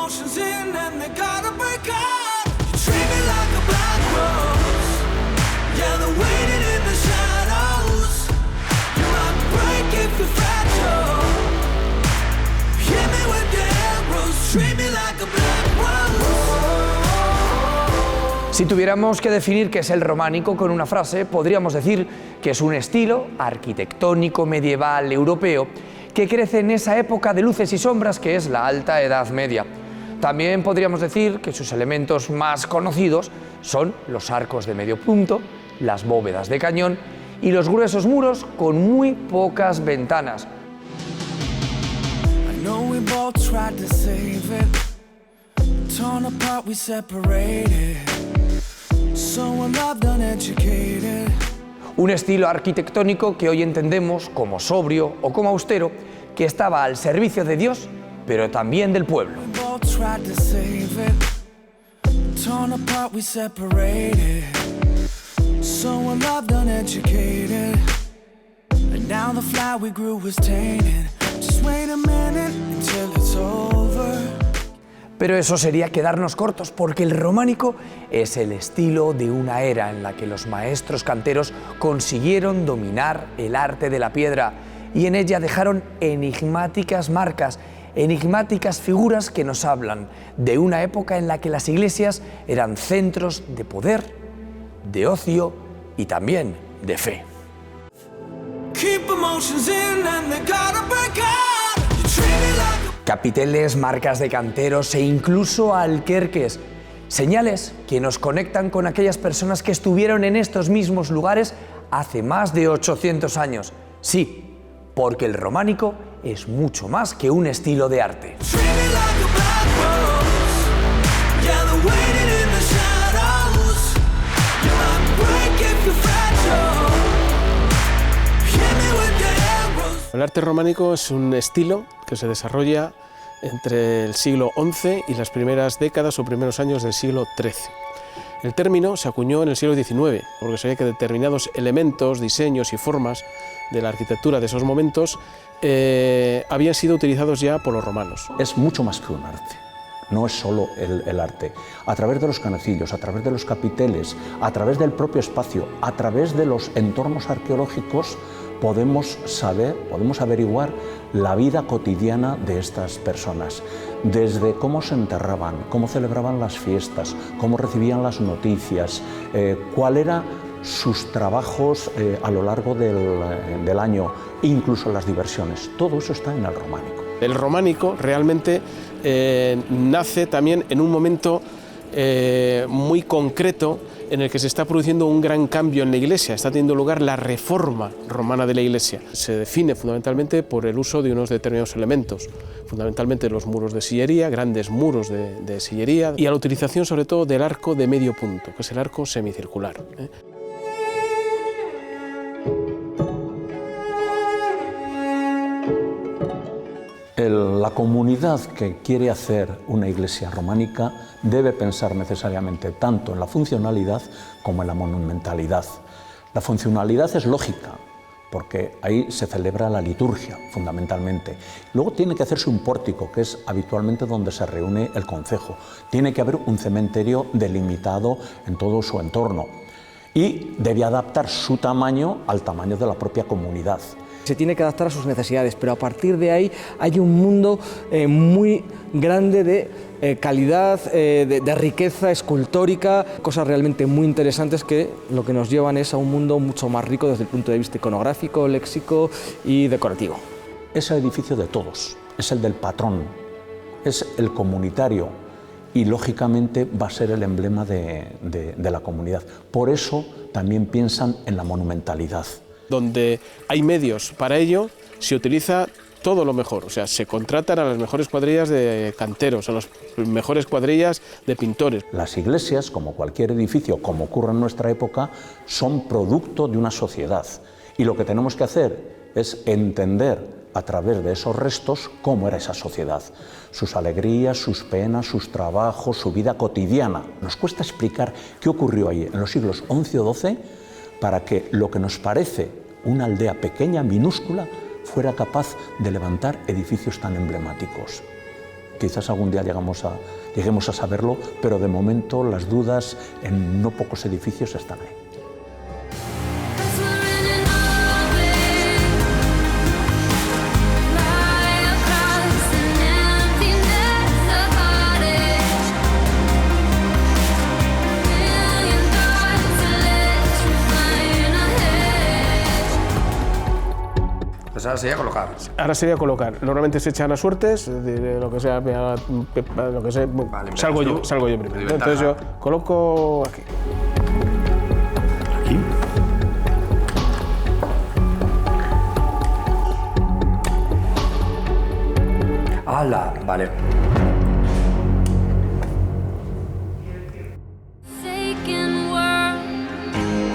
emotions in and they gotta break out. You treat me like a black rose. Yeah, they're waiting in the shadows. You might break if you're fragile. Hit me with your arrows. Treat me like a black rose. Si tuviéramos que definir qué es el románico con una frase, podríamos decir que es un estilo arquitectónico medieval europeo que crece en esa época de luces y sombras que es la Alta Edad Media. También podríamos decir que sus elementos más conocidos son los arcos de medio punto, las bóvedas de cañón y los gruesos muros con muy pocas ventanas. Un estilo arquitectónico que hoy entendemos como sobrio o como austero, que estaba al servicio de Dios, pero también del pueblo. Pero eso sería quedarnos cortos, porque el románico es el estilo de una era en la que los maestros canteros consiguieron dominar el arte de la piedra y en ella dejaron enigmáticas marcas, enigmáticas figuras que nos hablan de una época en la que las iglesias eran centros de poder, de ocio y también de fe. Capiteles, marcas de canteros e incluso alquerques, señales que nos conectan con aquellas personas que estuvieron en estos mismos lugares hace más de 800 años. Sí, porque el románico es mucho más que un estilo de arte. El arte románico es un estilo que se desarrolla entre el siglo XI y las primeras décadas o primeros años del siglo XIII. El término se acuñó en el siglo XIX, porque se ve que determinados elementos, diseños y formas de la arquitectura de esos momentos habían sido utilizados ya por los romanos. Es mucho más que un arte. No es solo el arte. A través de los canecillos, a través de los capiteles, a través del propio espacio, a través de los entornos arqueológicos, podemos saber, podemos averiguar la vida cotidiana de estas personas, desde cómo se enterraban, cómo celebraban las fiestas, cómo recibían las noticias, cuál eran sus trabajos a lo largo del año, incluso las diversiones. Todo eso está en el románico. El románico realmente nace también en un momento muy concreto en el que se está produciendo un gran cambio en la Iglesia. Está teniendo lugar la reforma romana de la Iglesia. Se define fundamentalmente por el uso de unos determinados elementos, fundamentalmente los muros de sillería, grandes muros de sillería, y a la utilización sobre todo del arco de medio punto, que es el arco semicircular. La comunidad que quiere hacer una iglesia románica debe pensar necesariamente tanto en la funcionalidad como en la monumentalidad. La funcionalidad es lógica, porque ahí se celebra la liturgia, fundamentalmente. Luego tiene que hacerse un pórtico, que es habitualmente donde se reúne el concejo. Tiene que haber un cementerio delimitado en todo su entorno. Y debe adaptar su tamaño al tamaño de la propia comunidad. Se tiene que adaptar a sus necesidades, pero a partir de ahí hay un mundo muy grande de calidad, de riqueza escultórica, cosas realmente muy interesantes que lo que nos llevan es a un mundo mucho más rico desde el punto de vista iconográfico, léxico y decorativo. Es el edificio de todos, es el del patrón, es el comunitario y lógicamente va a ser el emblema de la comunidad. Por eso también piensan en la monumentalidad. Donde hay medios para ello, se utiliza todo lo mejor, o sea, se contratan a las mejores cuadrillas de canteros, a las mejores cuadrillas de pintores. Las iglesias, como cualquier edificio, como ocurre en nuestra época, son producto de una sociedad. Y lo que tenemos que hacer es entender a través de esos restos cómo era esa sociedad, sus alegrías, sus penas, sus trabajos, su vida cotidiana. Nos cuesta explicar qué ocurrió ahí en los siglos XI o XII para que lo que nos parece una aldea pequeña, minúscula, fuera capaz de levantar edificios tan emblemáticos. quizás algún día lleguemos a saberlo, pero de momento las dudas en no pocos edificios están ahí. Pues ahora sería colocar. Ahora sería colocar. Normalmente se echan a suertes, de lo que sea, lo que sea. Vale, salgo yo primero. Entonces yo coloco aquí. Aquí. ¡Hala! Vale. Forsaken world,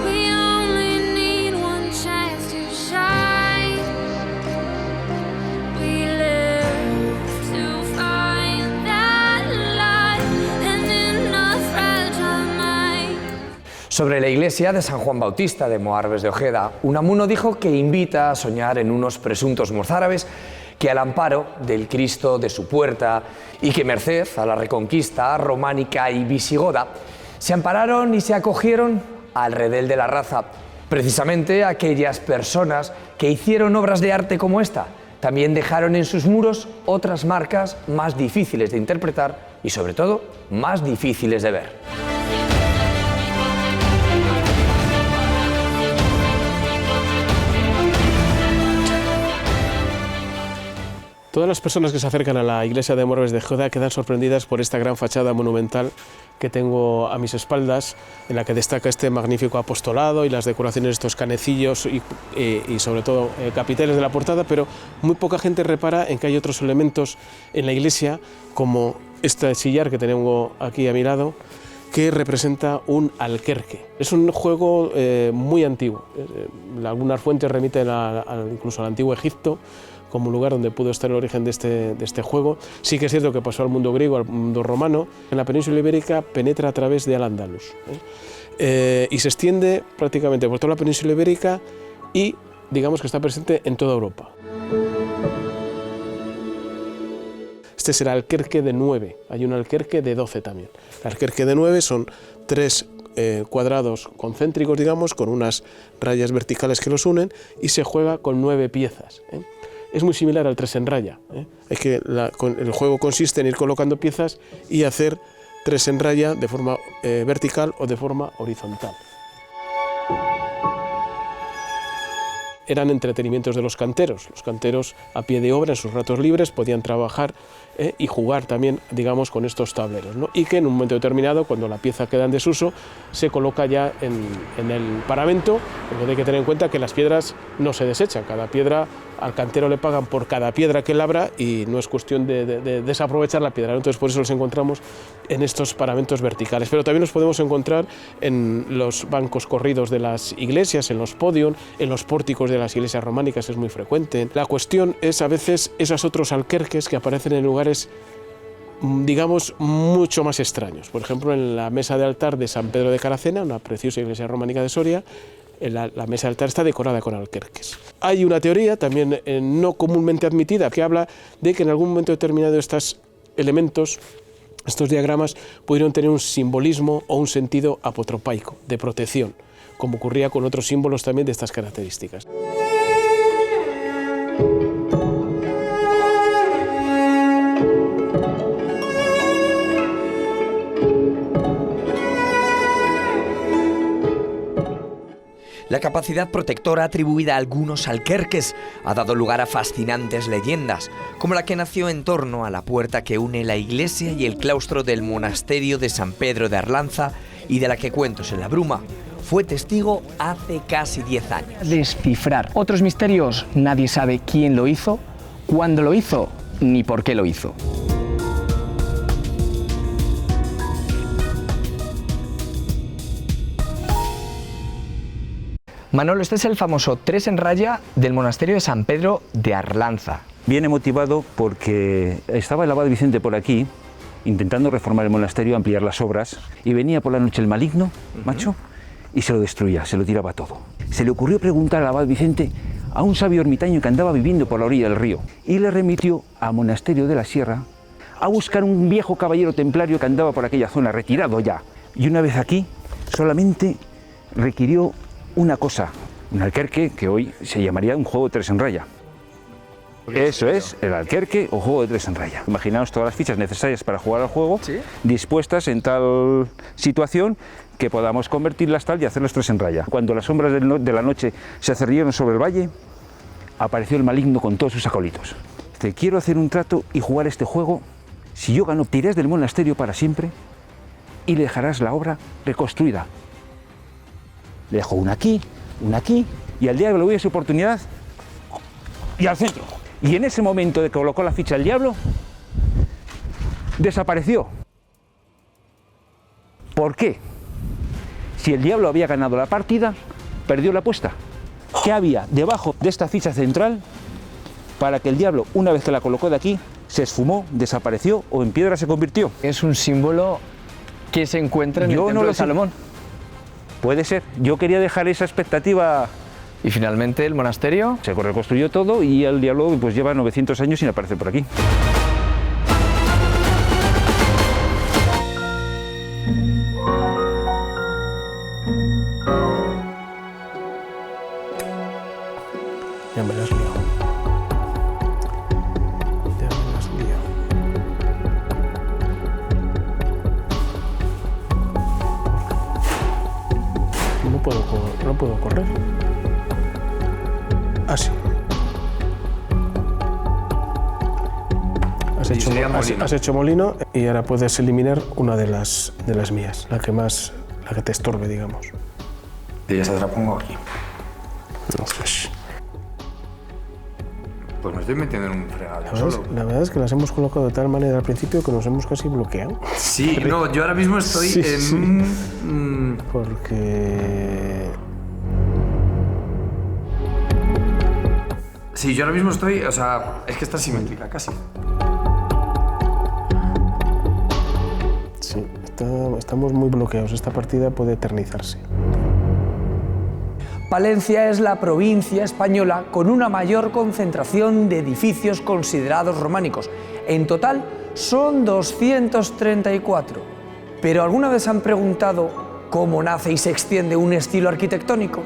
we only need one chance to shine. We live to find that light, and in a fragile mind. Sobre la iglesia de San Juan Bautista de Moarbes de Ojeda, Unamuno dijo que invita a soñar en unos presuntos mozárabes que al amparo del Cristo de su puerta y que merced a la reconquista románica y visigoda se ampararon y se acogieron al redel de la raza. Precisamente aquellas personas que hicieron obras de arte como esta también dejaron en sus muros otras marcas más difíciles de interpretar y sobre todo más difíciles de ver. Todas las personas que se acercan a la iglesia de Moarbes de Ojeda quedan sorprendidas por esta gran fachada monumental que tengo a mis espaldas, en la que destaca este magnífico apostolado y las decoraciones de estos canecillos y sobre todo capiteles de la portada, pero muy poca gente repara en que hay otros elementos en la iglesia, como este sillar que tengo aquí a mi lado, que representa un alquerque. Es un juego muy antiguo. Algunas fuentes remiten incluso al antiguo Egipto, como lugar donde pudo estar el origen de este juego. Sí que es cierto que pasó al mundo griego, al mundo romano. En la península ibérica penetra a través de Al-Ándalus y se extiende prácticamente por toda la península ibérica y digamos que está presente en toda Europa. Este será el alquerque de 9, hay un alquerque de 12 también. El alquerque de 9 son 3 cuadrados concéntricos, digamos, con unas rayas verticales que los unen y se juega con 9 piezas. Es muy similar al 3 en raya. Es que el juego consiste en ir colocando piezas y hacer 3 en raya de forma vertical o de forma horizontal. Eran entretenimientos de los canteros. Los canteros a pie de obra, en sus ratos libres, podían trabajar y jugar también, digamos, con estos tableros, ¿no? Y que en un momento determinado, cuando la pieza queda en desuso, se coloca ya en el paramento, porque hay que tener en cuenta que las piedras no se desechan. Cada piedra, al cantero le pagan por cada piedra que labra y no es cuestión de desaprovechar la piedra, ¿no? Entonces por eso los encontramos en estos paramentos verticales. Pero también los podemos encontrar en los bancos corridos de las iglesias, en los podios, en los pórticos de las iglesias románicas es muy frecuente. La cuestión es a veces esos otros alquerques que aparecen en lugares, digamos, mucho más extraños. Por ejemplo, en la mesa de altar de San Pedro de Caracena, una preciosa iglesia románica de Soria, la mesa de altar está decorada con alquerques. Hay una teoría también no comúnmente admitida que habla de que en algún momento determinado estos elementos, estos diagramas, pudieron tener un simbolismo o un sentido apotropaico, de protección, como ocurría con otros símbolos también de estas características. La capacidad protectora atribuida a algunos alquerques ha dado lugar a fascinantes leyendas, como la que nació en torno a la puerta que une la iglesia y el claustro del monasterio de San Pedro de Arlanza y de la que Cuentos en la Bruma fue testigo hace casi 10 años. Descifrar otros misterios, nadie sabe quién lo hizo, cuándo lo hizo, ni por qué lo hizo. Manolo, este es el famoso 3 en raya del monasterio de San Pedro de Arlanza. Viene motivado porque estaba el abad Vicente por aquí, intentando reformar el monasterio, ampliar las obras, y venía por la noche el maligno, macho, y se lo destruía, se lo tiraba todo. Se le ocurrió preguntar al abad Vicente a un sabio ermitaño que andaba viviendo por la orilla del río, y le remitió al monasterio de la Sierra a buscar un viejo caballero templario que andaba por aquella zona, retirado ya. Y una vez aquí, solamente requirió una cosa, un alquerque que hoy se llamaría un juego de 3 en raya. Eso es, el alquerque o juego de 3 en raya. Imaginaos todas las fichas necesarias para jugar al juego, ¿sí?, dispuestas en tal situación que podamos convertirlas tal y hacerlas 3 en raya. Cuando las sombras de la noche se cerrieron sobre el valle, apareció el maligno con todos sus acólitos. Dice, quiero hacer un trato y jugar este juego. Si yo gano, te irás del monasterio para siempre y le dejarás la obra reconstruida. Le dejó una aquí, y al diablo le voy a su oportunidad y al centro. Y en ese momento de que colocó la ficha el diablo, desapareció. ¿Por qué? Si el diablo había ganado la partida, perdió la apuesta. ¿Qué había debajo de esta ficha central para que el diablo, una vez que la colocó de aquí, se esfumó, desapareció o en piedra se convirtió? Es un símbolo que se encuentra en el templo de Salomón. Puede ser. Yo quería dejar esa expectativa. Y finalmente el monasterio se reconstruyó todo y el diablo pues lleva 900 años sin aparecer por aquí. Ya me las lío. Ya me las lío. No puedo correr. Así. Has hecho molino y ahora puedes eliminar una de las mías, la que te estorbe, digamos. Y esa te la pongo aquí. Entonces, pues me estoy metiendo en un fregado solo. La verdad es que las hemos colocado de tal manera al principio que nos hemos casi bloqueado. Sí, no, yo ahora mismo estoy en... Porque... Sí, yo ahora mismo estoy, o sea, es que está simétrica casi. Sí, estamos muy bloqueados. Esta partida puede eternizarse. Palencia es la provincia española con una mayor concentración de edificios considerados románicos. En total son 234. ¿Pero alguna vez han preguntado cómo nace y se extiende un estilo arquitectónico?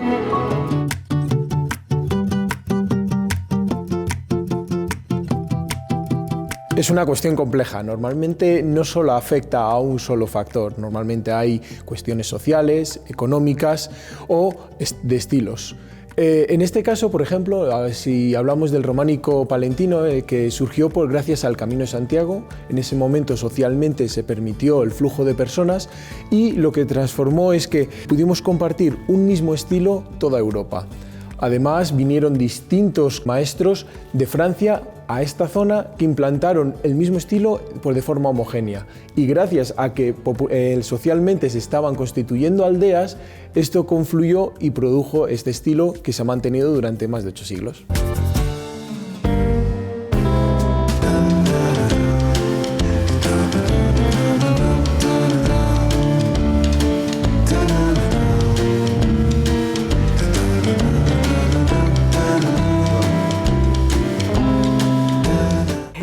Es una cuestión compleja. Normalmente no solo afecta a un solo factor. Normalmente hay cuestiones sociales, económicas o de estilos. En este caso, por ejemplo, si hablamos del románico palentino, que surgió gracias al Camino de Santiago, en ese momento socialmente se permitió el flujo de personas y lo que transformó es que pudimos compartir un mismo estilo toda Europa. Además, vinieron distintos maestros de Francia a esta zona que implantaron el mismo estilo de forma homogénea. Y gracias a que socialmente se estaban constituyendo aldeas, esto confluyó y produjo este estilo que se ha mantenido durante más de 8 siglos.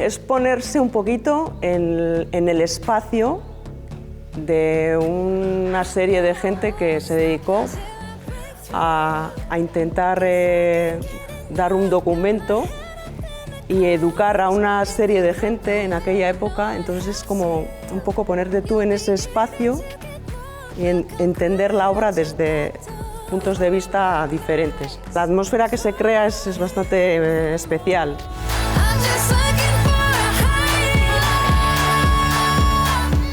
Es ponerse un poquito en el espacio de una serie de gente que se dedicó a intentar dar un documento y educar a una serie de gente en aquella época. Entonces es como un poco ponerte tú en ese espacio y entender la obra desde puntos de vista diferentes. La atmósfera que se crea es bastante especial.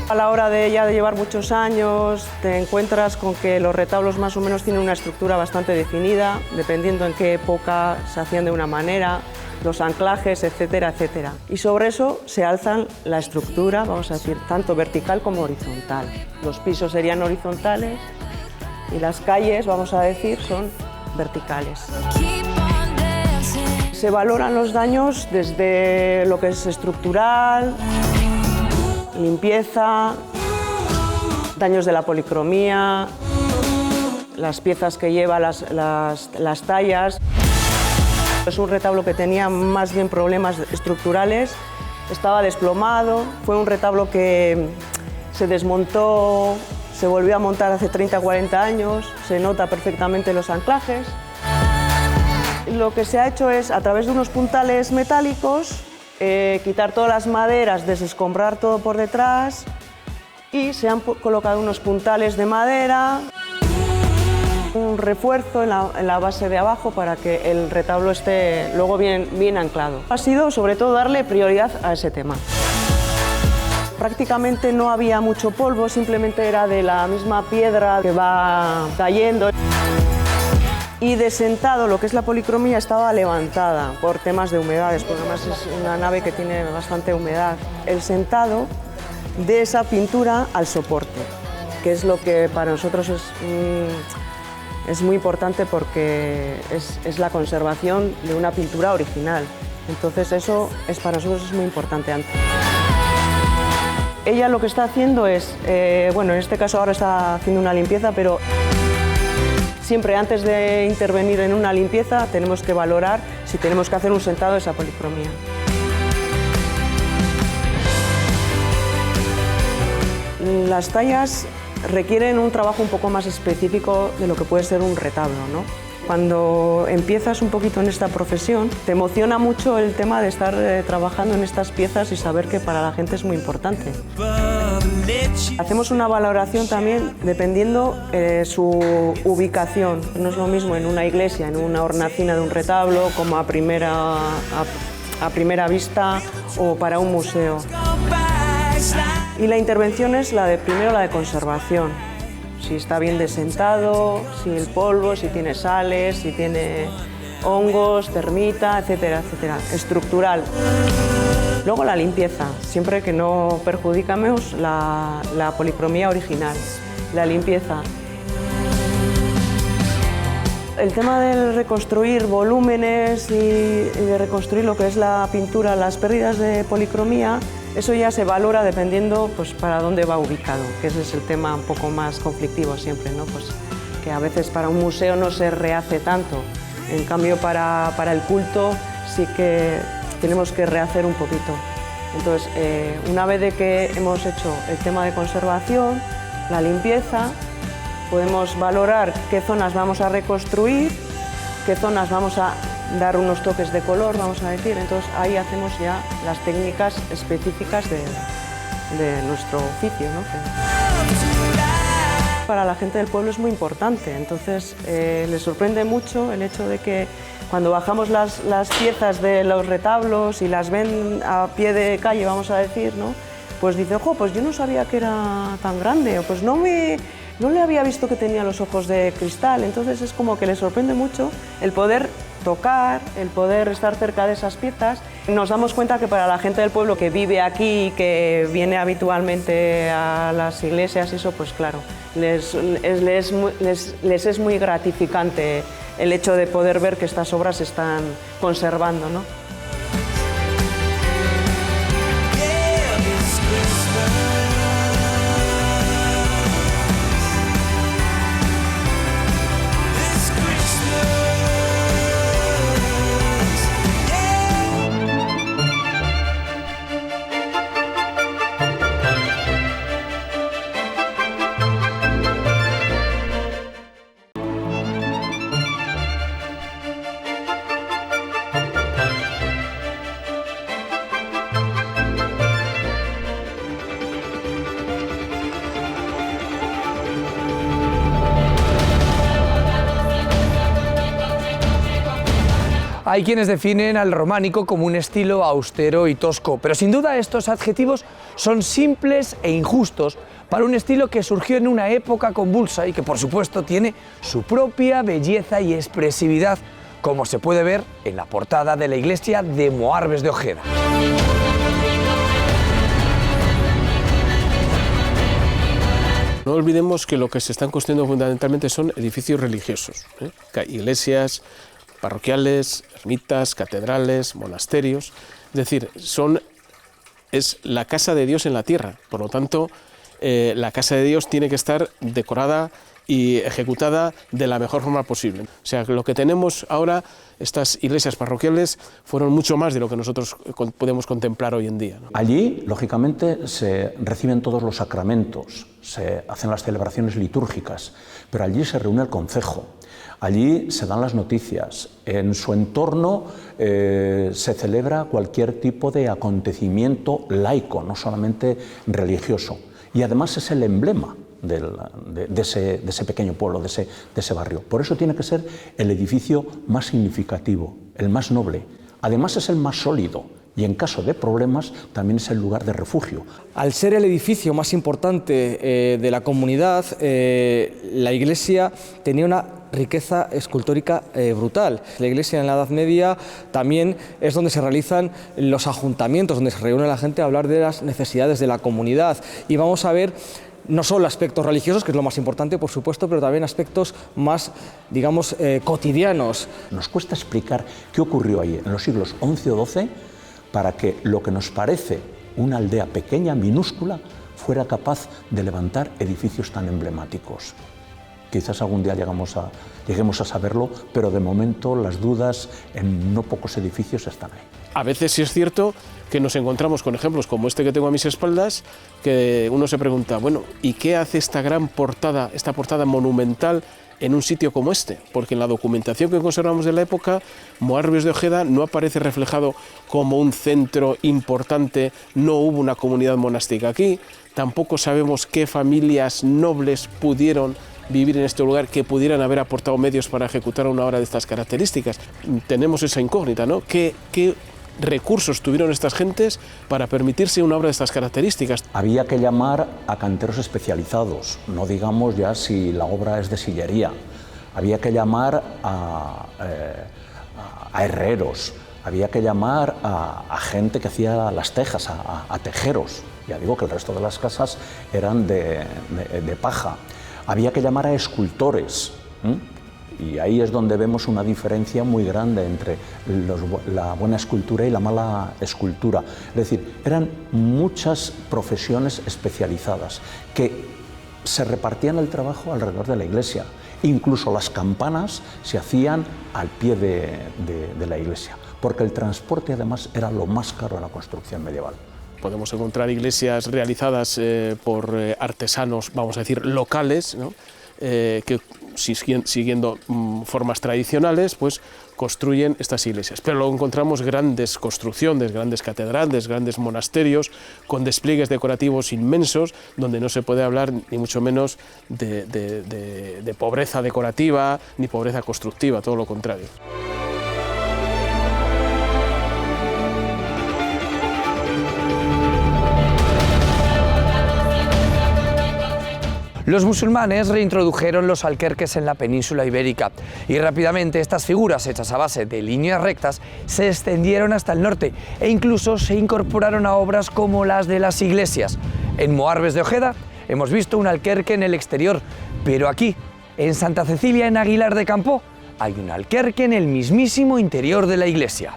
A la hora de ya llevar muchos años, te encuentras con que los retablos más o menos tienen una estructura bastante definida, dependiendo en qué época se hacían de una manera, los anclajes, etcétera, etcétera. Y sobre eso se alzan la estructura, vamos a decir, tanto vertical como horizontal. Los pisos serían horizontales y las calles, vamos a decir, son verticales. Se valoran los daños desde lo que es estructural, limpieza, daños de la policromía, las piezas que lleva, las tallas. Es un retablo que tenía más bien problemas estructurales estaba desplomado, fue un retablo que se desmontó, se volvió a montar hace 30 o 40 años, se nota perfectamente los anclajes. Lo que se ha hecho es, a través de unos puntales metálicos, quitar todas las maderas, desescombrar todo por detrás y se han colocado unos puntales de madera, un refuerzo en la base de abajo para que el retablo esté luego bien anclado. Ha sido sobre todo darle prioridad a ese tema. Prácticamente no había mucho polvo, simplemente era de la misma piedra que va cayendo. Y de sentado, lo que es la policromía estaba levantada por temas de humedades, porque además es una nave que tiene bastante humedad. El sentado de esa pintura al soporte, que es lo que para nosotros es muy importante porque es la conservación de una pintura original. Entonces eso para nosotros es muy importante. Ella lo que está haciendo es, bueno, en este caso ahora está haciendo una limpieza, pero siempre antes de intervenir en una limpieza tenemos que valorar si tenemos que hacer un sentado de esa policromía. Las tallas requieren un trabajo un poco más específico de lo que puede ser un retablo, ¿no? Cuando empiezas un poquito en esta profesión, te emociona mucho el tema de estar trabajando en estas piezas y saber que para la gente es muy importante. Hacemos una valoración también dependiendo su ubicación. No es lo mismo en una iglesia, en una hornacina de un retablo, como a primera vista o para un museo. Y la intervención es primero la de conservación. Si está bien desentado, si el polvo, si tiene sales, si tiene hongos, termita, etcétera, etcétera. Estructural. Luego la limpieza, siempre que no perjudicamos la policromía original. La limpieza. El tema de reconstruir volúmenes y de reconstruir lo que es la pintura, las pérdidas de policromía, eso ya se valora dependiendo pues, para dónde va ubicado, que ese es el tema un poco más conflictivo siempre, ¿no? Pues, que a veces para un museo no se rehace tanto, en cambio para el culto sí que tenemos que rehacer un poquito. Entonces, una vez de que hemos hecho el tema de conservación, la limpieza, podemos valorar qué zonas vamos a reconstruir, qué zonas vamos a dar unos toques de color, vamos a decir. Entonces ahí hacemos ya las técnicas específicas de nuestro oficio, ¿no? Para la gente del pueblo es muy importante, entonces les sorprende mucho el hecho de que cuando bajamos las piezas de los retablos y las ven a pie de calle, vamos a decir, ¿no? Pues dicen, jo, pues yo no sabía que era tan grande, o pues no le había visto que tenía los ojos de cristal. Entonces es como que les sorprende mucho el poder tocar, el poder estar cerca de esas piezas. Nos damos cuenta que para la gente del pueblo que vive aquí y que viene habitualmente a las iglesias, eso pues claro, les es muy gratificante el hecho de poder ver que estas obras se están conservando, ¿no? Hay quienes definen al románico como un estilo austero y tosco, pero sin duda estos adjetivos son simples e injustos para un estilo que surgió en una época convulsa y que por supuesto tiene su propia belleza y expresividad, como se puede ver en la portada de la iglesia de Moarbes de Ojeda. No olvidemos que lo que se están construyendo fundamentalmente son edificios religiosos, iglesias parroquiales, ermitas, catedrales, monasterios, es decir, es la casa de Dios en la tierra, por lo tanto, la casa de Dios tiene que estar decorada y ejecutada de la mejor forma posible. O sea, lo que tenemos ahora, estas iglesias parroquiales, fueron mucho más de lo que nosotros podemos contemplar hoy en día, ¿no? Allí, lógicamente, se reciben todos los sacramentos, se hacen las celebraciones litúrgicas, pero allí se reúne el concejo, allí se dan las noticias, en su entorno se celebra cualquier tipo de acontecimiento laico, no solamente religioso, y además es el emblema de ese pequeño pueblo, de ese barrio. Por eso tiene que ser el edificio más significativo, el más noble. Además es el más sólido y en caso de problemas también es el lugar de refugio. Al ser el edificio más importante de la comunidad, la iglesia tenía una riqueza escultórica brutal. La iglesia en la Edad Media también es donde se realizan los ajuntamientos, donde se reúne la gente a hablar de las necesidades de la comunidad. Y vamos a ver no solo aspectos religiosos, que es lo más importante, por supuesto, pero también aspectos más, digamos, cotidianos. Nos cuesta explicar qué ocurrió ahí en los siglos XI o XII para que lo que nos parece una aldea pequeña, minúscula, fuera capaz de levantar edificios tan emblemáticos. Quizás algún día lleguemos a saberlo, pero de momento las dudas en no pocos edificios están ahí. A veces sí es cierto que nos encontramos con ejemplos como este que tengo a mis espaldas, que uno se pregunta, bueno, ¿y qué hace esta gran portada, esta portada monumental en un sitio como este? Porque en la documentación que conservamos de la época, Moarves de Ojeda no aparece reflejado como un centro importante, no hubo una comunidad monástica aquí, tampoco sabemos qué familias nobles pudieron vivir en este lugar, que pudieran haber aportado medios para ejecutar una obra de estas características. Tenemos esa incógnita, ¿no? ¿Qué recursos tuvieron estas gentes para permitirse una obra de estas características? Había que llamar a canteros especializados, no digamos ya si la obra es de sillería. Había que llamar a herreros, había que llamar a gente que hacía las tejas, a tejeros. Ya digo que el resto de las casas eran de paja. Había que llamar a escultores, y ahí es donde vemos una diferencia muy grande entre la buena escultura y la mala escultura. Es decir, eran muchas profesiones especializadas que se repartían el trabajo alrededor de la iglesia. Incluso las campanas se hacían al pie de la iglesia, porque el transporte además era lo más caro en la construcción medieval. Podemos encontrar iglesias realizadas por artesanos, vamos a decir, locales, ¿no? Que siguiendo formas tradicionales, pues construyen estas iglesias. Pero luego encontramos grandes construcciones, grandes catedrales, grandes monasterios, con despliegues decorativos inmensos, donde no se puede hablar ni mucho menos de pobreza decorativa ni pobreza constructiva, todo lo contrario. Los musulmanes reintrodujeron los alquerques en la península ibérica y rápidamente estas figuras hechas a base de líneas rectas se extendieron hasta el norte e incluso se incorporaron a obras como las de las iglesias. En Moarves de Ojeda hemos visto un alquerque en el exterior, pero aquí, en Santa Cecilia, en Aguilar de Campoo, hay un alquerque en el mismísimo interior de la iglesia.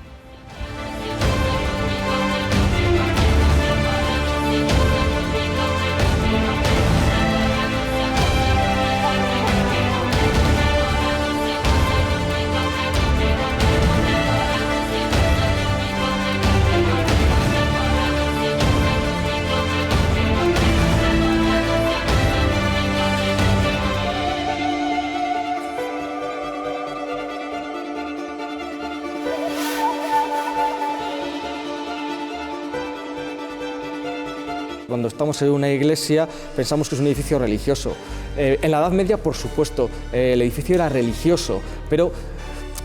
Cuando estamos en una iglesia pensamos que es un edificio religioso. En la Edad Media, por supuesto, el edificio era religioso, pero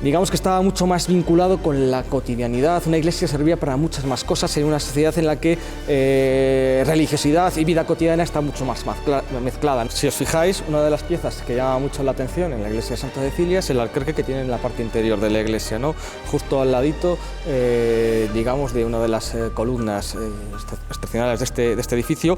digamos que estaba mucho más vinculado con la cotidianidad. Una iglesia servía para muchas más cosas en una sociedad en la que religiosidad y vida cotidiana está mucho más mezclada. Si os fijáis, una de las piezas que llama mucho la atención en la iglesia de Santa Cecilia es el alquerque que tiene en la parte interior de la iglesia, ¿no? Justo al ladito, digamos, de una de las columnas excepcionales de este edificio,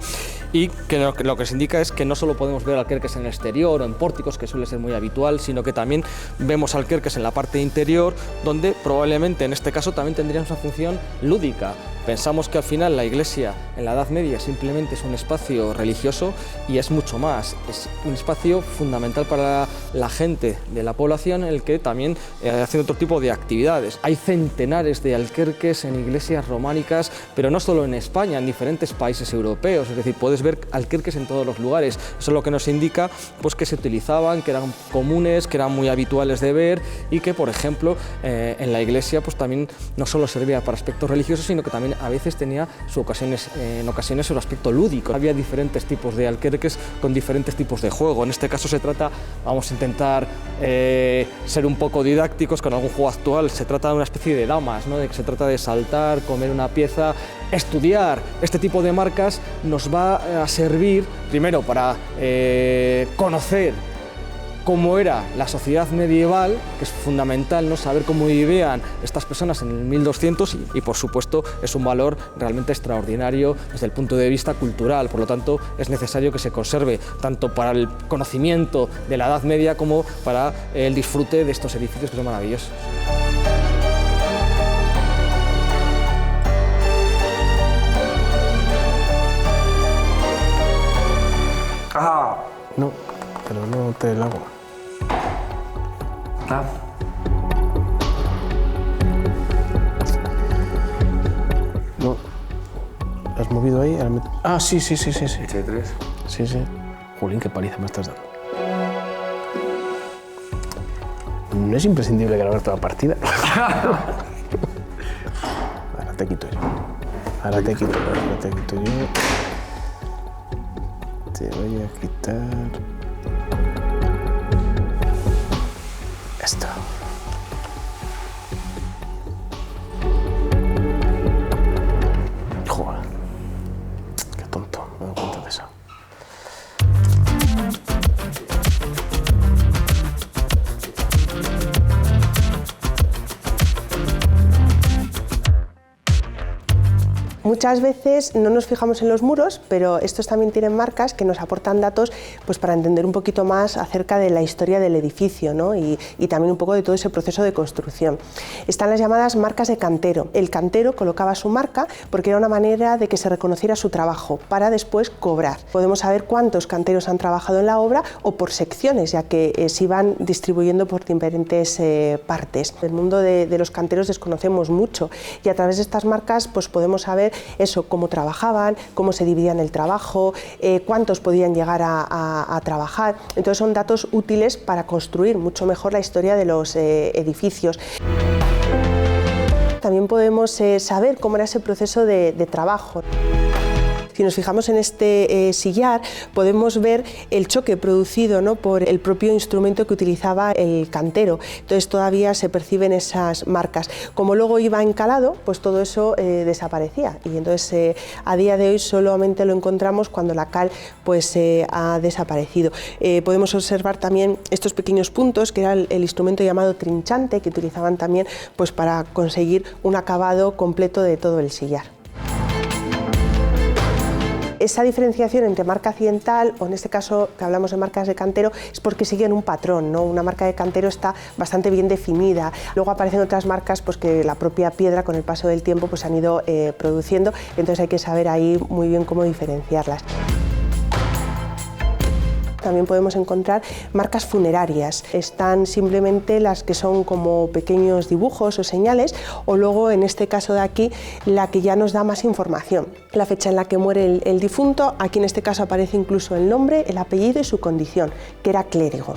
y que lo que se indica es que no solo podemos ver alquerques en el exterior o en pórticos, que suele ser muy habitual, sino que también vemos alquerques en la parte interior, donde probablemente en este caso también tendrían una función lúdica. Pensamos que al final la iglesia en la Edad Media simplemente es un espacio religioso y es mucho más, es un espacio fundamental para la gente de la población en el que también hacen otro tipo de actividades. Hay centenares de alquerques en iglesias románicas, pero no solo en España, en diferentes países europeos, es decir, puedes ver alquerques en todos los lugares. Eso es lo que nos indica pues, que se utilizaban, que eran comunes, que eran muy habituales de ver y que, por ejemplo, en la iglesia pues, también no solo servía para aspectos religiosos, sino que también a veces tenía en ocasiones su aspecto lúdico. Había diferentes tipos de alquerques con diferentes tipos de juego. En este caso se trata, vamos a intentar ser un poco didácticos con algún juego actual, se trata de una especie de damas, ¿no? De que se trata de saltar, comer una pieza. Estudiar este tipo de marcas nos va a servir primero para conocer cómo era la sociedad medieval, que es fundamental, ¿no? Saber cómo vivían estas personas en el 1200 y por supuesto es un valor realmente extraordinario desde el punto de vista cultural, por lo tanto es necesario que se conserve tanto para el conocimiento de la Edad Media como para el disfrute de estos edificios que son maravillosos. No, pero no te la hago. No. ¿Has movido ahí? Ah, sí. Eche 3. Sí. Jolín, qué paliza me estás dando. No es imprescindible grabar toda la partida. Ahora te quito yo. Ahora te quito yo. Te voy a quitar esto. Joder, qué tonto, me doy cuenta de eso. Muchas veces no nos fijamos en los muros, pero estos también tienen marcas que nos aportan datos pues, para entender un poquito más acerca de la historia del edificio, ¿no? y también un poco de todo ese proceso de construcción. Están las llamadas marcas de cantero. El cantero colocaba su marca porque era una manera de que se reconociera su trabajo para después cobrar. Podemos saber cuántos canteros han trabajado en la obra o por secciones, ya que se iban distribuyendo por diferentes partes. El mundo de los canteros desconocemos mucho y a través de estas marcas pues, podemos saber eso, cómo trabajaban, cómo se dividían el trabajo, cuántos podían llegar a trabajar. Entonces son datos útiles para construir mucho mejor la historia de los edificios. También podemos saber cómo era ese proceso de trabajo. Si nos fijamos en este sillar, podemos ver el choque producido, ¿no? Por el propio instrumento que utilizaba el cantero. Entonces todavía se perciben esas marcas. Como luego iba encalado, pues todo eso desaparecía. Y entonces a día de hoy solamente lo encontramos cuando la cal pues, ha desaparecido. Podemos observar también estos pequeños puntos, que era el instrumento llamado trinchante, que utilizaban también pues, para conseguir un acabado completo de todo el sillar. Esa diferenciación entre marca accidental, o en este caso que hablamos de marcas de cantero, es porque siguen un patrón, ¿no? Una marca de cantero está bastante bien definida. Luego aparecen otras marcas pues, que la propia piedra con el paso del tiempo pues, han ido produciendo, entonces hay que saber ahí muy bien cómo diferenciarlas. También podemos encontrar marcas funerarias. Están simplemente las que son como pequeños dibujos o señales, o luego en este caso de aquí la que ya nos da más información. La fecha en la que muere el difunto, aquí en este caso aparece incluso el nombre, el apellido y su condición, que era clérigo.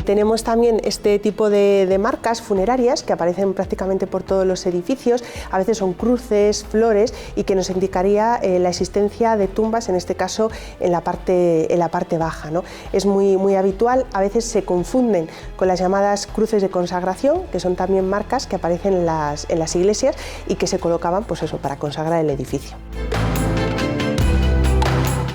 Tenemos también este tipo de marcas funerarias que aparecen prácticamente por todos los edificios, a veces son cruces, flores y que nos indicaría la existencia de tumbas, en este caso en la parte baja, ¿no? Es muy habitual, a veces se confunden con las llamadas cruces de consagración, que son también marcas que aparecen en las iglesias y que se colocaban pues eso, para consagrar el edificio.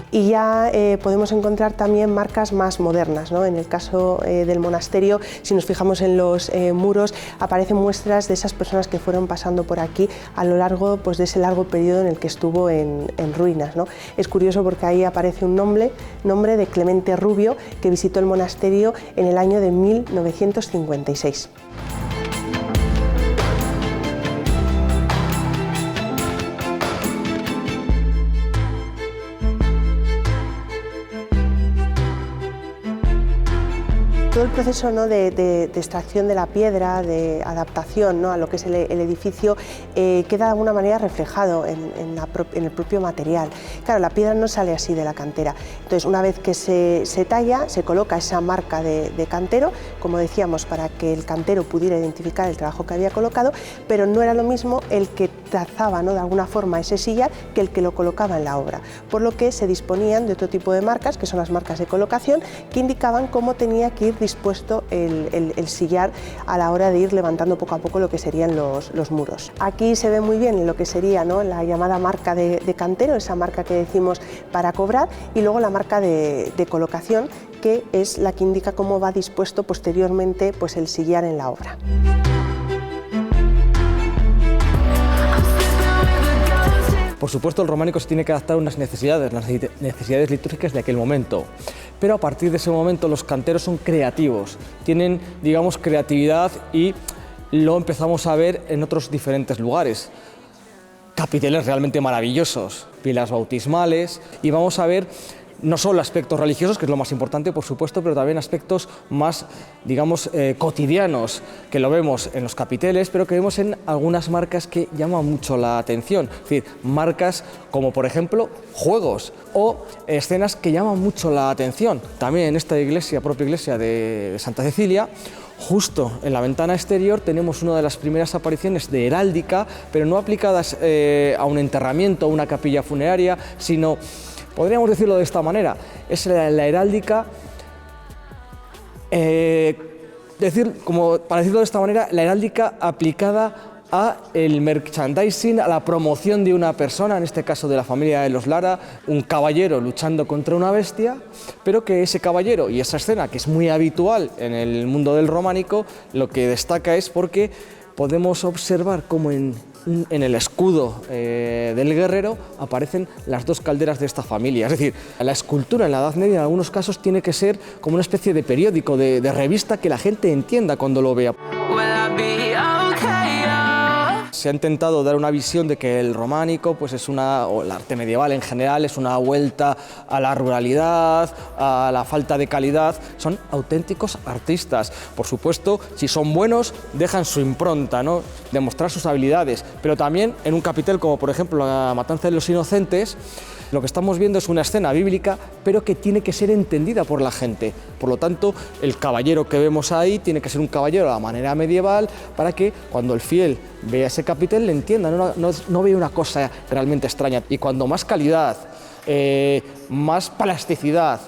Y ya podemos encontrar también marcas más modernas, ¿no? En el caso del monasterio, si nos fijamos en los muros, aparecen muestras de esas personas que fueron pasando por aquí a lo largo pues, de ese largo periodo en el que estuvo en ruinas, ¿no? Es curioso porque ahí aparece un nombre de Clemente Rubio, que visitó el monasterio en el año de 1956. todo el proceso, ¿no?, de extracción de la piedra, de adaptación, ¿no?, a lo que es el edificio, queda de alguna manera reflejado en el propio material. Claro, la piedra no sale así de la cantera. Entonces, una vez que se talla, se coloca esa marca de cantero, como decíamos, para que el cantero pudiera identificar el trabajo que había colocado, pero no era lo mismo el que trazaba, ¿no?, de alguna forma ese sillar que el que lo colocaba en la obra, por lo que se disponían de otro tipo de marcas, que son las marcas de colocación, que indicaban cómo tenía que ir dispuesto el sillar a la hora de ir levantando poco a poco lo que serían los muros. Aquí se ve muy bien lo que sería, ¿no?, la llamada marca de cantero, esa marca que decimos para cobrar, y luego la marca de colocación, que es la que indica cómo va dispuesto posteriormente, pues, el sillar en la obra. Por supuesto, el románico se tiene que adaptar a unas necesidades, las necesidades litúrgicas de aquel momento, pero a partir de ese momento los canteros son creativos, tienen, digamos, creatividad, y lo empezamos a ver en otros diferentes lugares. Capiteles realmente maravillosos, pilas bautismales, y vamos a ver no solo aspectos religiosos, que es lo más importante, por supuesto, pero también aspectos más, digamos, cotidianos, que lo vemos en los capiteles, pero que vemos en algunas marcas que llaman mucho la atención. Es decir, marcas como, por ejemplo, juegos o escenas que llaman mucho la atención. También en esta iglesia, propia iglesia de Santa Cecilia, justo en la ventana exterior tenemos una de las primeras apariciones de heráldica, pero no aplicadas a un enterramiento o una capilla funeraria, sino, podríamos decirlo de esta manera, es la heráldica, para decirlo de esta manera, la heráldica aplicada a el merchandising, a la promoción de una persona, en este caso de la familia de los Lara, un caballero luchando contra una bestia, pero que ese caballero y esa escena, que es muy habitual en el mundo del románico, lo que destaca es porque podemos observar cómo en el escudo del guerrero aparecen las dos calderas de esta familia. Es decir, la escultura en la Edad Media en algunos casos tiene que ser como una especie de periódico, de revista, que la gente entienda cuando lo vea. Se ha intentado dar una visión de que el románico, pues o el arte medieval en general, es una vuelta a la ruralidad, a la falta de calidad. Son auténticos artistas. Por supuesto, si son buenos, dejan su impronta, ¿no?, demostrar sus habilidades. Pero también en un capitel como, por ejemplo, la Matanza de los Inocentes, lo que estamos viendo es una escena bíblica, pero que tiene que ser entendida por la gente. Por lo tanto, el caballero que vemos ahí tiene que ser un caballero a la manera medieval, para que cuando el fiel vea ese capitel le entienda, no vea una cosa realmente extraña. Y cuando más calidad, más plasticidad,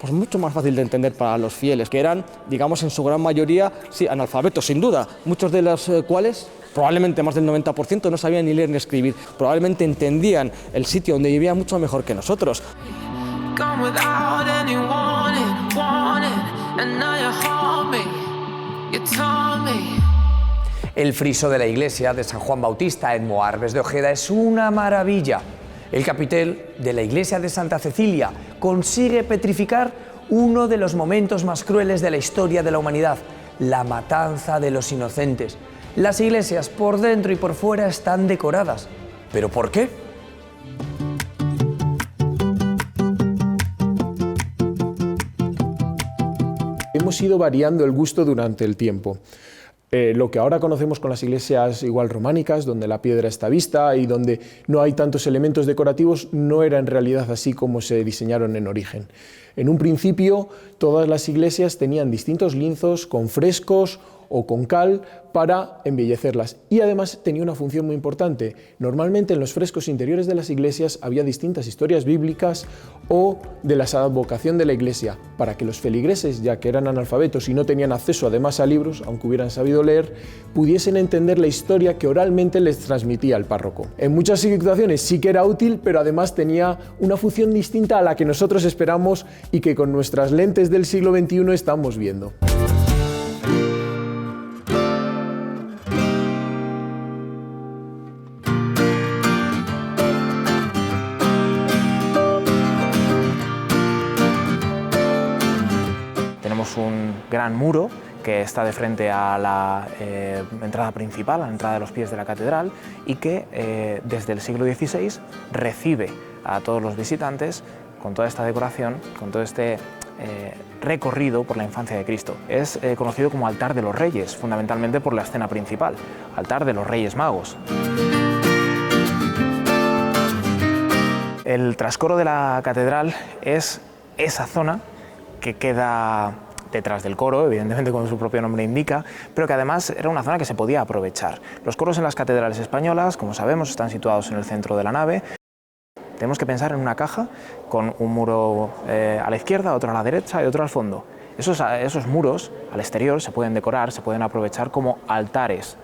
pues mucho más fácil de entender para los fieles, que eran, digamos, en su gran mayoría, sí, analfabetos, sin duda, muchos de los cuales, probablemente más del 90%, no sabían ni leer ni escribir. Probablemente entendían el sitio donde vivían mucho mejor que nosotros. El friso de la iglesia de San Juan Bautista en Moarbes de Ojeda es una maravilla. El capitel de la iglesia de Santa Cecilia consigue petrificar uno de los momentos más crueles de la historia de la humanidad, la matanza de los inocentes. Las iglesias por dentro y por fuera están decoradas. ¿Pero por qué? Hemos ido variando el gusto durante el tiempo. Lo que ahora conocemos con las iglesias igual románicas, donde la piedra está vista y donde no hay tantos elementos decorativos, no era en realidad así como se diseñaron en origen. En un principio, todas las iglesias tenían distintos lienzos con frescos o con cal para embellecerlas, y además tenía una función muy importante. Normalmente en los frescos interiores de las iglesias había distintas historias bíblicas o de la advocación de la iglesia, para que los feligreses, ya que eran analfabetos y no tenían acceso además a libros, aunque hubieran sabido leer, pudiesen entender la historia que oralmente les transmitía el párroco. En muchas situaciones sí que era útil, pero además tenía una función distinta a la que nosotros esperamos y que con nuestras lentes del siglo XXI estamos viendo. Un gran muro que está de frente a la entrada principal, a la entrada de los pies de la catedral, y que desde el siglo XVI recibe a todos los visitantes con toda esta decoración, con todo este recorrido por la infancia de Cristo. Es conocido como altar de los reyes, fundamentalmente por la escena principal, altar de los Reyes Magos. El trascoro de la catedral es esa zona que queda detrás del coro, evidentemente como su propio nombre indica, pero que además era una zona que se podía aprovechar. Los coros en las catedrales españolas, como sabemos, están situados en el centro de la nave. Tenemos que pensar en una caja con un muro a la izquierda, otro a la derecha y otro al fondo. Esos muros al exterior se pueden decorar, se pueden aprovechar como altares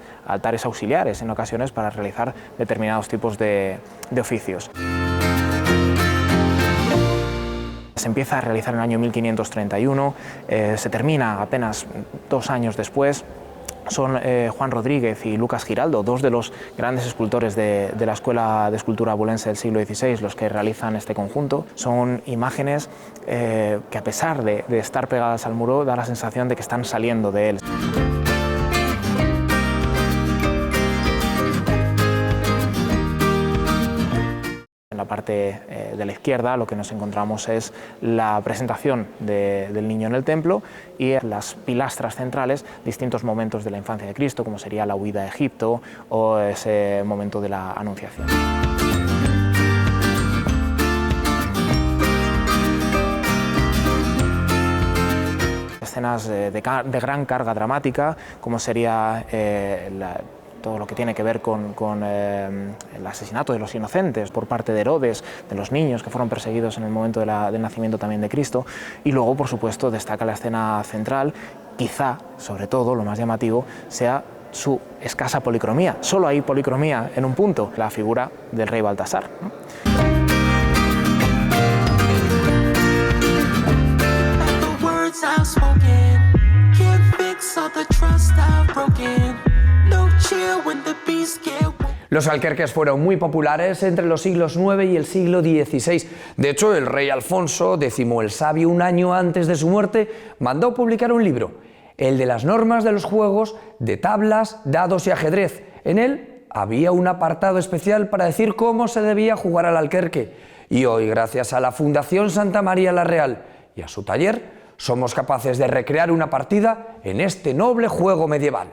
auxiliares en ocasiones para realizar determinados tipos de oficios. Se empieza a realizar en el año 1531, se termina apenas 2 años después. Son Juan Rodríguez y Lucas Giraldo, 2 de los grandes escultores de la Escuela de Escultura Abulense del siglo XVI, los que realizan este conjunto. Son imágenes que, a pesar de estar pegadas al muro, da la sensación de que están saliendo de él. En la parte de la izquierda lo que nos encontramos es la presentación del niño en el templo y en las pilastras centrales distintos momentos de la infancia de Cristo, como sería la huida a Egipto o ese momento de la Anunciación. Escenas de gran carga dramática, como sería todo lo que tiene que ver con el asesinato de los inocentes por parte de Herodes, de los niños que fueron perseguidos en el momento del nacimiento también de Cristo. Y luego, por supuesto, destaca la escena central, quizá, sobre todo, lo más llamativo, sea su escasa policromía. Solo hay policromía en un punto, la figura del rey Baltasar, ¿no? Los alquerques fueron muy populares entre los siglos IX y el siglo XVI. De hecho, el rey Alfonso X el Sabio, un año antes de su muerte, mandó publicar un libro, el de las normas de los juegos de tablas, dados y ajedrez. En él había un apartado especial para decir cómo se debía jugar al alquerque. Y hoy, gracias a la Fundación Santa María la Real y a su taller, somos capaces de recrear una partida en este noble juego medieval.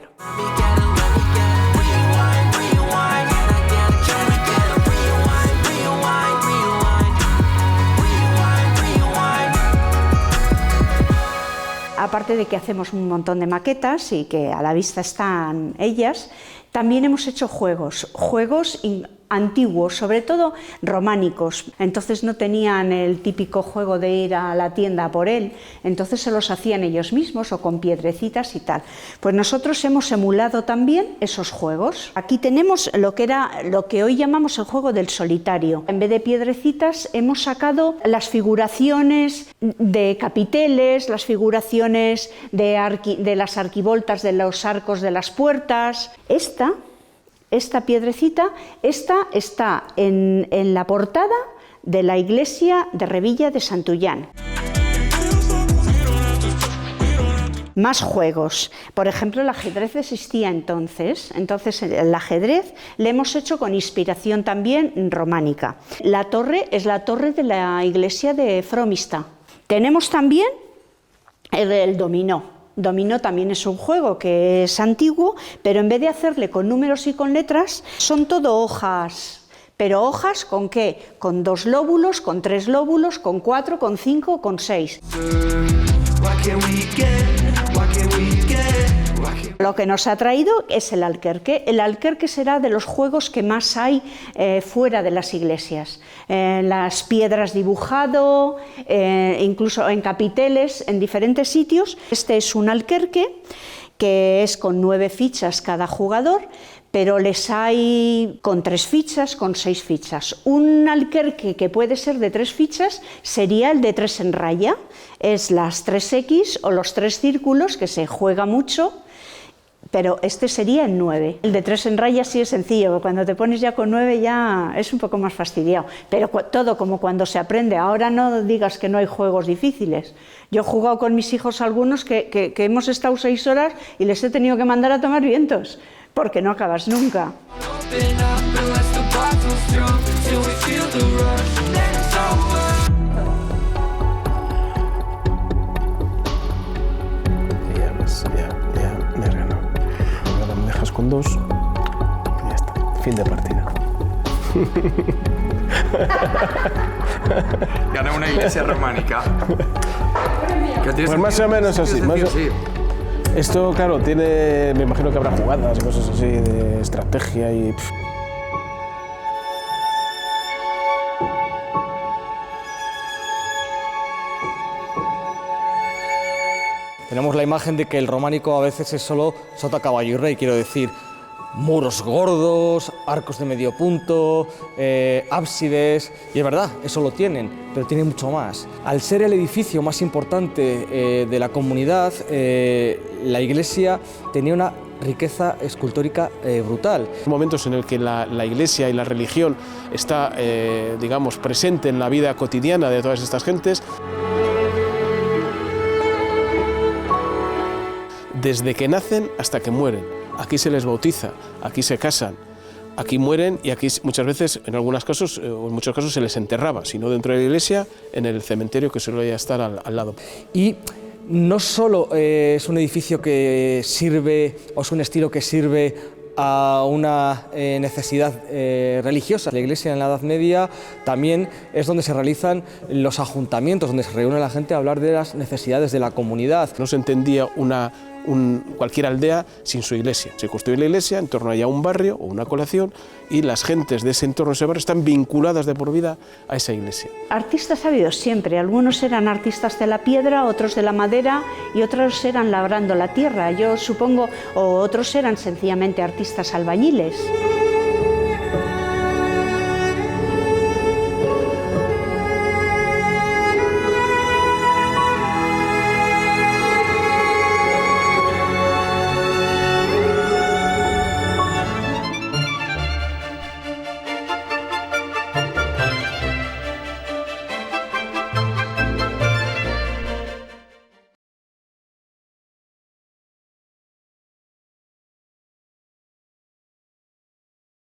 Aparte de que hacemos un montón de maquetas y que a la vista están ellas, también hemos hecho juegos antiguos, sobre todo románicos. Entonces no tenían el típico juego de ir a la tienda a por él, entonces se los hacían ellos mismos o con piedrecitas y tal. Pues nosotros hemos emulado también esos juegos. Aquí tenemos lo que hoy llamamos el juego del solitario. En vez de piedrecitas hemos sacado las figuraciones de capiteles, las figuraciones de las arquivoltas de los arcos de las puertas. Esta piedrecita, está en la portada de la iglesia de Revilla de Santullán. Más juegos. Por ejemplo, el ajedrez existía entonces el ajedrez le hemos hecho con inspiración también románica. La torre es la torre de la iglesia de Fromista. Tenemos también el dominó. Dominó también es un juego que es antiguo, pero en vez de hacerle con números y con letras, son todo hojas. ¿Pero hojas con qué? Con 2 lóbulos, con 3 lóbulos, con 4, con 5, con 6. Lo que nos ha traído es el alquerque. El alquerque será de los juegos que más hay fuera de las iglesias. Las piedras dibujado, incluso en capiteles, en diferentes sitios. Este es un alquerque que es con 9 fichas cada jugador, pero les hay con 3 fichas, con 6 fichas. Un alquerque que puede ser de 3 fichas sería el de 3 en raya. Es las 3X o los 3 círculos, que se juega mucho, pero este sería en 9. El de 3 en raya sí es sencillo, cuando te pones ya con 9 ya es un poco más fastidiado, pero todo como cuando se aprende. Ahora no digas que no hay juegos difíciles. Yo he jugado con mis hijos algunos que hemos estado 6 horas y les he tenido que mandar a tomar vientos, porque no acabas nunca. segundos. Y ya está, fin de partida. Gané una iglesia románica. Pues más o menos así. Esto, claro, tiene, me imagino que habrá jugadas y cosas así de estrategia y... Tenemos la imagen de que el románico a veces es solo sota, caballo y rey, quiero decir, muros gordos, arcos de medio punto, ábsides, y es verdad, eso lo tienen, pero tiene mucho más. Al ser el edificio más importante de la comunidad, la iglesia tenía una riqueza escultórica brutal. Momentos en el que la iglesia y la religión está, digamos, presente en la vida cotidiana de todas estas gentes. Desde que nacen hasta que mueren. Aquí se les bautiza, aquí se casan, aquí mueren y aquí muchas veces, en algunos casos, o en muchos casos se les enterraba, si no dentro de la iglesia, en el cementerio que suele estar al lado. Y no solo es un edificio que sirve, o es un estilo que sirve a una necesidad religiosa. La iglesia en la Edad Media también es donde se realizan los ayuntamientos, donde se reúne la gente a hablar de las necesidades de la comunidad. No se entendía cualquier aldea sin su iglesia. Se construye la iglesia, en torno a ella un barrio o una colación, y las gentes de ese entorno, ese barrio, están vinculadas de por vida a esa iglesia. Artistas ha habido siempre, algunos eran artistas de la piedra, otros de la madera y otros eran labrando la tierra, yo supongo, o otros eran sencillamente artistas albañiles.